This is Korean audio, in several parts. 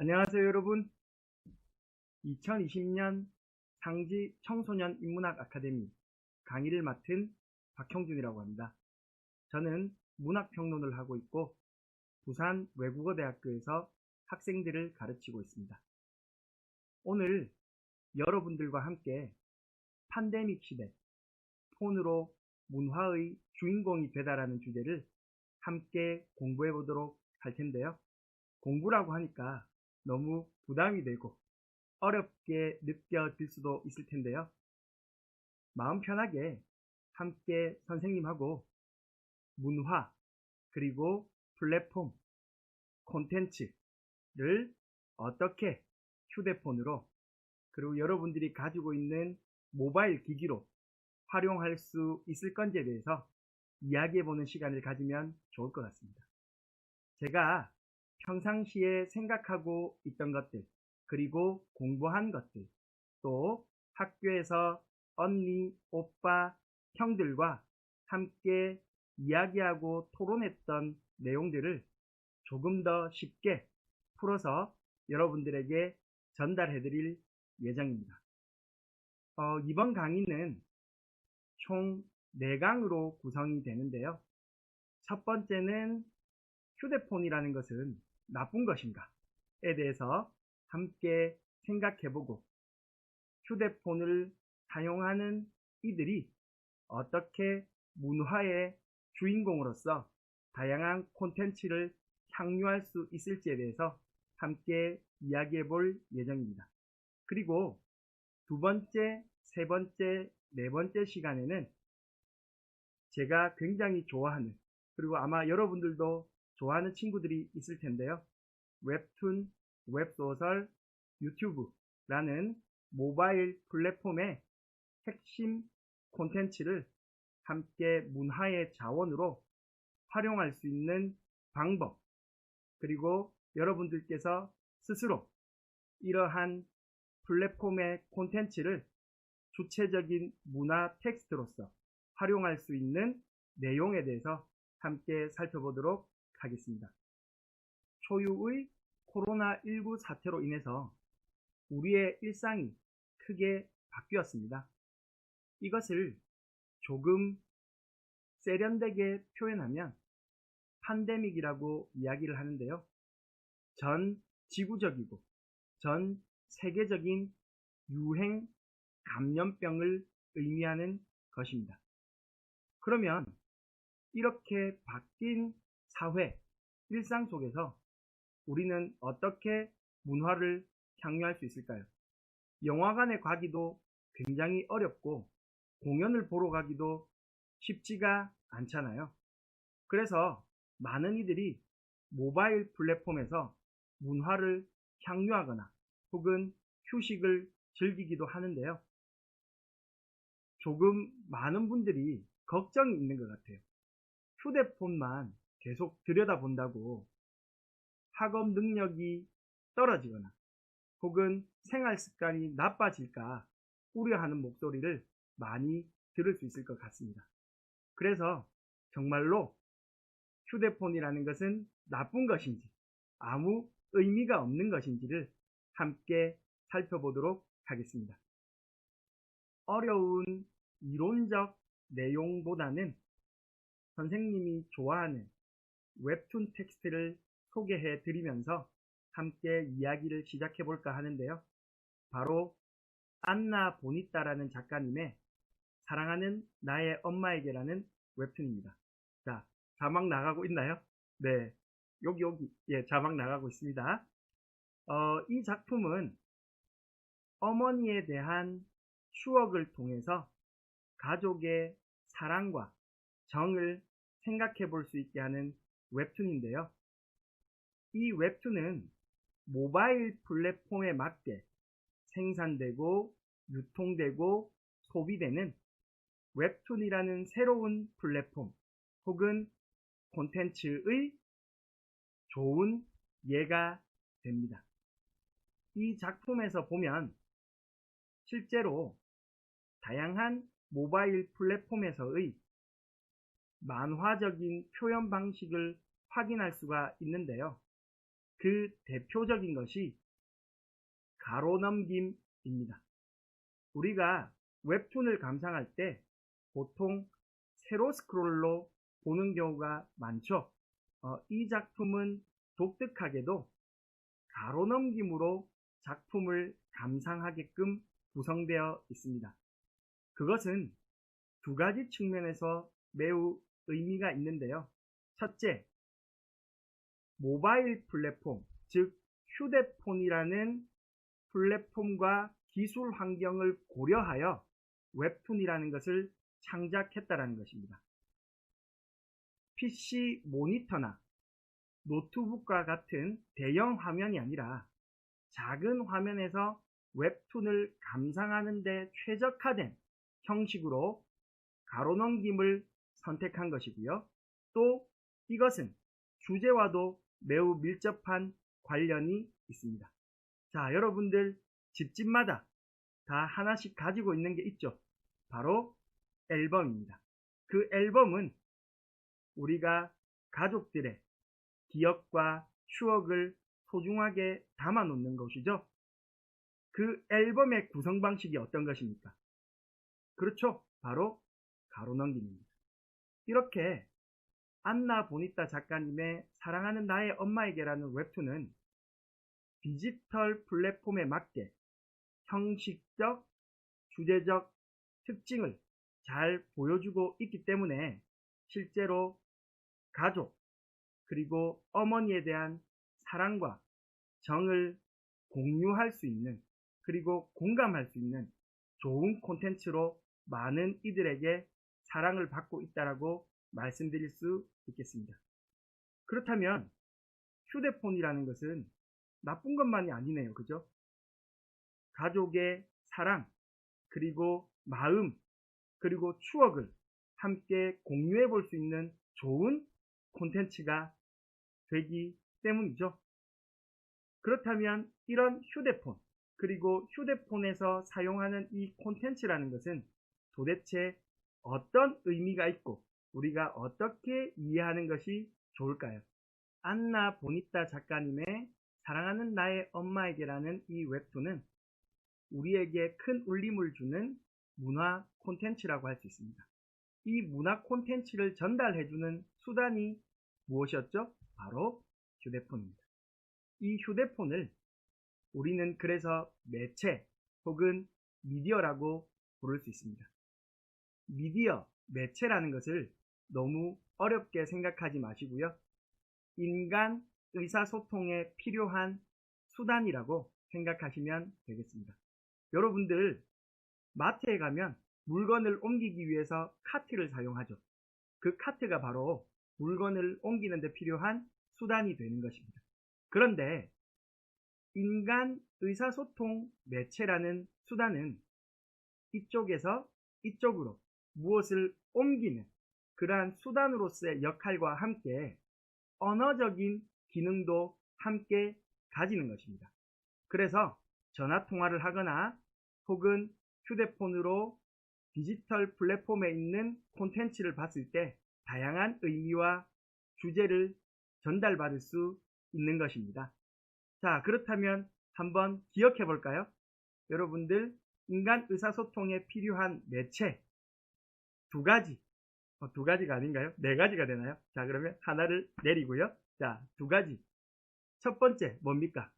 안녕하세요 여러분. 2020년 상지 청소년 인문학 아카데미 강의를 맡은 박형준이라고 합니다. 저는 문학평론을 하고 있고 부산 외국어대학교에서 학생들을 가르치고 있습니다. 오늘 여러분들과 함께 팬데믹 시대 폰으로 문화의 주인공이 되다라는 주제를 함께 공부해 보도록 할 텐데요. 공부라고 하니까 너무 부담이 되고 어렵게 느껴질 수도 있을 텐데요. 마음 편하게 함께 선생님하고 문화 그리고 플랫폼, 콘텐츠를 어떻게 휴대폰으로 그리고 여러분들이 가지고 있는 모바일 기기로 활용할 수 있을 건지에 대해서 이야기해보는 시간을 가지면 좋을 것 같습니다. 제가 평상시에 생각하고 있던 것들 그리고 공부한 것들 또 학교에서 언니, 오빠, 형들과 함께 이야기하고 토론했던 내용들을 조금 더 쉽게 풀어서 여러분들에게 전달해 드릴 예정입니다. 이번 강의는 총 4강으로 구성이 되는데요. 첫 번째는 휴대폰이라는 것은 나쁜 것인가에 대해서 함께 생각해보고 휴대폰을 사용하는 이들이 어떻게 문화의 주인공으로서 다양한 콘텐츠를 향유할 수 있을지에 대해서 함께 이야기해 볼 예정입니다. 그리고 두 번째, 세 번째, 네 번째 시간에는 제가 굉장히 좋아하는 그리고 아마 여러분들도 좋아하는 친구들이 있을 텐데요. 웹툰, 웹소설, 유튜브라는 모바일 플랫폼의 핵심 콘텐츠를 함께 문화의 자원으로 활용할 수 있는 방법 그리고 여러분들께서 스스로 이러한 플랫폼의 콘텐츠를 주체적인 문화 텍스트로서 활용할 수 있는 내용에 대해서 함께 살펴보도록 하겠습니다. 초유의 코로나19 사태로 인해서 우리의 일상이 크게 바뀌었습니다. 이것을 조금 세련되게 표현하면 팬데믹이라고 이야기를 하는데요. 전 지구적이고 전 세계적인 유행 감염병을 의미하는 것입니다. 그러면 이렇게 바뀐 사회, 일상 속에서 우리는 어떻게 문화를 향유할 수 있을까요? 영화관에 가기도 굉장히 어렵고 공연을 보러 가기도 쉽지가 않잖아요. 그래서 많은 이들이 모바일 플랫폼에서 문화를 향유하거나 혹은 휴식을 즐기기도 하는데요. 조금 많은 분들이 걱정이 있는 것 같아요. 휴대폰만 계속 들여다본다고 학업 능력이 떨어지거나 혹은 생활 습관이 나빠질까 우려하는 목소리를 많이 들을 수 있을 것 같습니다. 그래서 정말로 휴대폰이라는 것은 나쁜 것인지 아무 의미가 없는 것인지를 함께 살펴보도록 하겠습니다. 어려운 이론적 내용보다는 선생님이 좋아하는 웹툰 텍스트를 소개해 드리면서 함께 이야기를 시작해 볼까 하는데요. 바로 안나 보니따라는 작가님의 사랑하는 나의 엄마에게라는 웹툰입니다. 자, 자막 나가고 있나요? 네, 여기 예, 자막 나가고 있습니다. 이 작품은 어머니에 대한 추억을 통해서 가족의 사랑과 정을 생각해 볼 수 있게 하는 웹툰인데요. 이 웹툰은 모바일 플랫폼에 맞게 생산되고 유통되고 소비되는 웹툰이라는 새로운 플랫폼 혹은 콘텐츠의 좋은 예가 됩니다. 이 작품에서 보면 실제로 다양한 모바일 플랫폼에서의 만화적인 표현 방식을 확인할 수가 있는데요. 그 대표적인 것이 가로넘김입니다. 우리가 웹툰을 감상할 때 보통 세로 스크롤로 보는 경우가 많죠. 이 작품은 독특하게도 가로넘김으로 작품을 감상하게끔 구성되어 있습니다. 그것은 두 가지 측면에서 매우 의미가 있는데요. 첫째, 모바일 플랫폼, 즉 휴대폰이라는 플랫폼과 기술 환경을 고려하여 웹툰이라는 것을 창작했다는 것입니다. PC 모니터나 노트북과 같은 대형 화면이 아니라 작은 화면에서 웹툰을 감상하는 데 최적화된 형식으로 가로넘김을 선택한 것이고요. 또 이것은 주제와도 매우 밀접한 관련이 있습니다. 자, 여러분들 집집마다 다 하나씩 가지고 있는 게 있죠. 바로 앨범입니다. 그 앨범은 우리가 가족들의 기억과 추억을 소중하게 담아 놓는 것이죠. 그 앨범의 구성 방식이 어떤 것입니까? 그렇죠. 바로 가로넘김입니다. 이렇게 안나 보니타 작가님의 사랑하는 나의 엄마에게라는 웹툰은 디지털 플랫폼에 맞게 형식적, 주제적 특징을 잘 보여주고 있기 때문에 실제로 가족 그리고 어머니에 대한 사랑과 정을 공유할 수 있는 그리고 공감할 수 있는 좋은 콘텐츠로 많은 이들에게 사랑을 받고 있다라고 말씀드릴 수 있겠습니다. 그렇다면 휴대폰이라는 것은 나쁜 것만이 아니네요. 그죠? 가족의 사랑, 그리고 마음, 그리고 추억을 함께 공유해 볼 수 있는 좋은 콘텐츠가 되기 때문이죠. 그렇다면 이런 휴대폰, 그리고 휴대폰에서 사용하는 이 콘텐츠라는 것은 도대체 어떤 의미가 있고 우리가 어떻게 이해하는 것이 좋을까요? 안나 보니타 작가님의 사랑하는 나의 엄마에게라는 이 웹툰은 우리에게 큰 울림을 주는 문화 콘텐츠라고 할 수 있습니다. 이 문화 콘텐츠를 전달해주는 수단이 무엇이었죠? 바로 휴대폰입니다. 이 휴대폰을 우리는 그래서 매체 혹은 미디어라고 부를 수 있습니다. 미디어, 매체라는 것을 너무 어렵게 생각하지 마시고요. 인간 의사소통에 필요한 수단이라고 생각하시면 되겠습니다. 여러분들 마트에 가면 물건을 옮기기 위해서 카트를 사용하죠. 그 카트가 바로 물건을 옮기는 데 필요한 수단이 되는 것입니다. 그런데 인간 의사소통 매체라는 수단은 이쪽에서 이쪽으로 무엇을 옮기는 그러한 수단으로서의 역할과 함께 언어적인 기능도 함께 가지는 것입니다. 그래서 전화통화를 하거나 혹은 휴대폰으로 디지털 플랫폼에 있는 콘텐츠를 봤을 때 다양한 의미와 주제를 전달받을 수 있는 것입니다. 자, 그렇다면 한번 기억해 볼까요? 여러분들 인간 의사소통에 필요한 매체 두 가지가 아닌가요? 네 가지가 되나요? 자, 그러면 하나를 내리고요. 자, 두 가지. 첫 번째 뭡니까?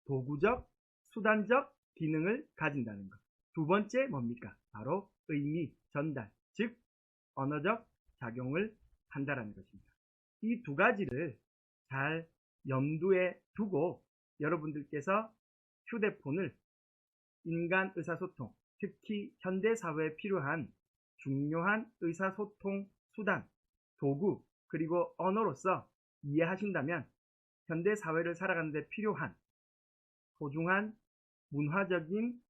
도구적, 수단적 기능을 가진다는 것. 두 번째 뭡니까? 바로 의미, 전달, 즉 언어적 작용을 한다는 것입니다. 이 두 가지를 잘 염두에 두고 여러분들께서 휴대폰을 인간 의사소통, 특히 현대사회에 필요한 중요한 의사소통 수단, 도구, 그리고 언어로서 이해하신다면 현대사회를 살아가는 데 필요한 소중한 문화적인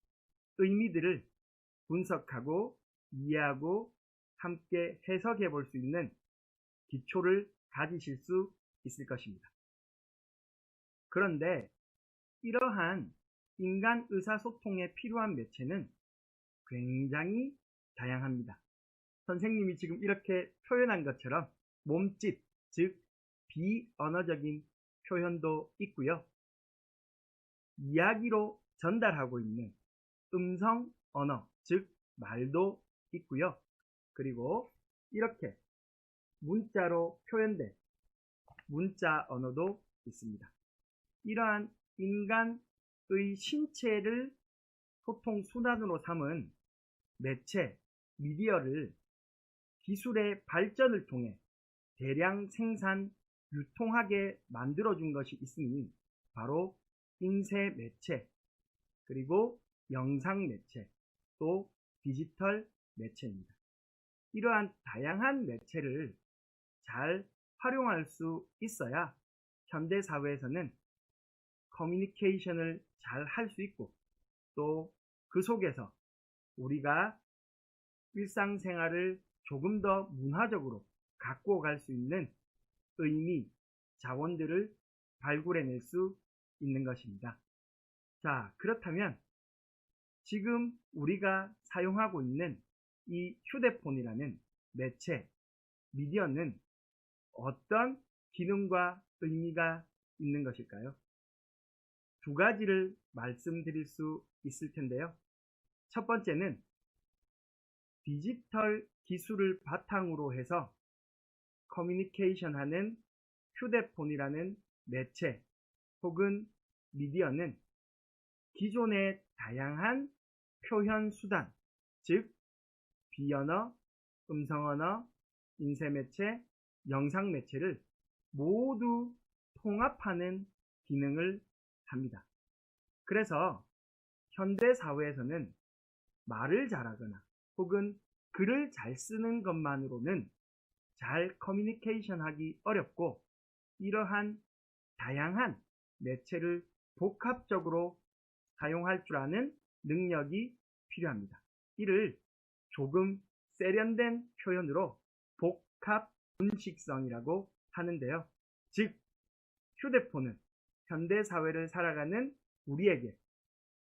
의미들을 분석하고 이해하고 함께 해석해 볼 수 있는 기초를 가지실 수 있을 것입니다. 그런데 이러한 인간 의사소통에 필요한 매체는 굉장히 다양합니다. 선생님이 지금 이렇게 표현한 것처럼 몸짓, 즉 비언어적인 표현도 있고요. 이야기로 전달하고 있는 음성 언어, 즉 말도 있고요. 그리고 이렇게 문자로 표현된 문자 언어도 있습니다. 이러한 인간의 신체를 소통 수단으로 삼은 매체, 미디어를 기술의 발전을 통해 대량 생산, 유통하게 만들어준 것이 있으니 바로 인쇄 매체, 그리고 영상 매체, 또 디지털 매체입니다. 이러한 다양한 매체를 잘 활용할 수 있어야 현대 사회에서는 커뮤니케이션을 잘 할 수 있고 또 그 속에서 우리가 일상생활을 조금 더 문화적으로 갖고 갈 수 있는 의미, 자원들을 발굴해낼 수 있는 것입니다. 자, 그렇다면 지금 우리가 사용하고 있는 이 휴대폰이라는 매체, 미디어는 어떤 기능과 의미가 있는 것일까요? 두 가지를 말씀드릴 수 있을 텐데요. 첫 번째는 디지털 기술을 바탕으로 해서 커뮤니케이션 하는 휴대폰이라는 매체 혹은 미디어는 기존의 다양한 표현 수단, 즉 비언어, 음성언어, 인쇄매체, 영상매체를 모두 통합하는 기능을 합니다. 그래서 현대사회에서는 말을 잘하거나 혹은 글을 잘 쓰는 것만으로는 잘 커뮤니케이션 하기 어렵고 이러한 다양한 매체를 복합적으로 사용할 줄 아는 능력이 필요합니다. 이를 조금 세련된 표현으로 복합 문식성이라고 하는데요. 즉 휴대폰은 현대사회를 살아가는 우리에게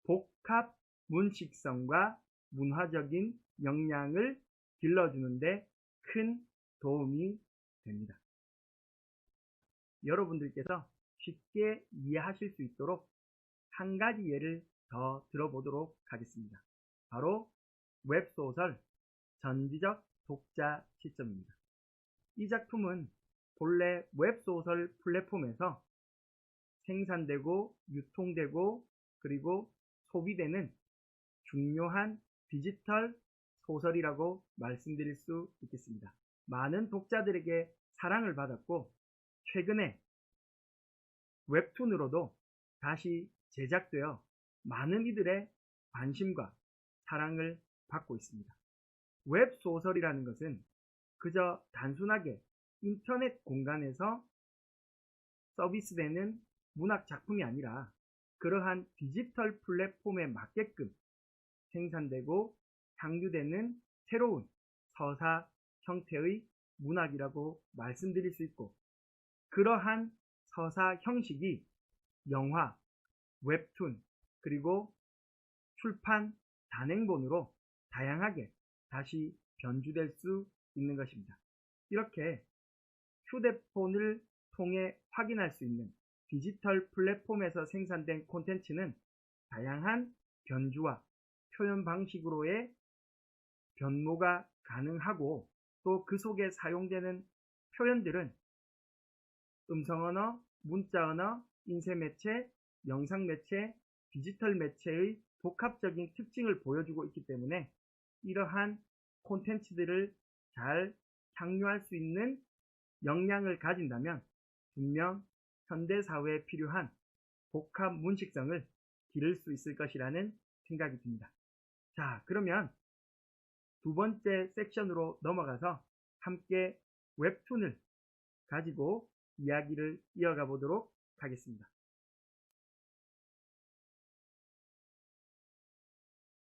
복합 문식성과 문화적인 역량을 길러주는데 큰 도움이 됩니다. 여러분들께서 쉽게 이해하실 수 있도록 한 가지 예를 더 들어보도록 하겠습니다. 바로 웹소설 전지적 독자 시점입니다. 이 작품은 본래 웹소설 플랫폼에서 생산되고 유통되고 그리고 소비되는 중요한 디지털 소설이라고 말씀드릴 수 있겠습니다. 많은 독자들에게 사랑을 받았고 최근에 웹툰으로도 다시 제작되어 많은 이들의 관심과 사랑을 받고 있습니다. 웹소설이라는 것은 그저 단순하게 인터넷 공간에서 서비스되는 문학 작품이 아니라 그러한 디지털 플랫폼에 맞게끔 생산되고 향유되는 새로운 서사 형태의 문학이라고 말씀드릴 수 있고 그러한 서사 형식이 영화, 웹툰, 그리고 출판, 단행본으로 다양하게 다시 변주될 수 있는 것입니다. 이렇게 휴대폰을 통해 확인할 수 있는 디지털 플랫폼에서 생산된 콘텐츠는 다양한 변주와 표현 방식으로의 변모가 가능하고 또 그 속에 사용되는 표현들은 음성언어, 문자언어, 인쇄매체, 영상매체, 디지털 매체의 복합적인 특징을 보여주고 있기 때문에 이러한 콘텐츠들을 잘 향유할 수 있는 역량을 가진다면 분명 현대사회에 필요한 복합 문식성을 기를 수 있을 것이라는 생각이 듭니다. 자, 그러면 두 번째 섹션으로 넘어가서 함께 웹툰을 가지고 이야기를 이어가 보도록 하겠습니다.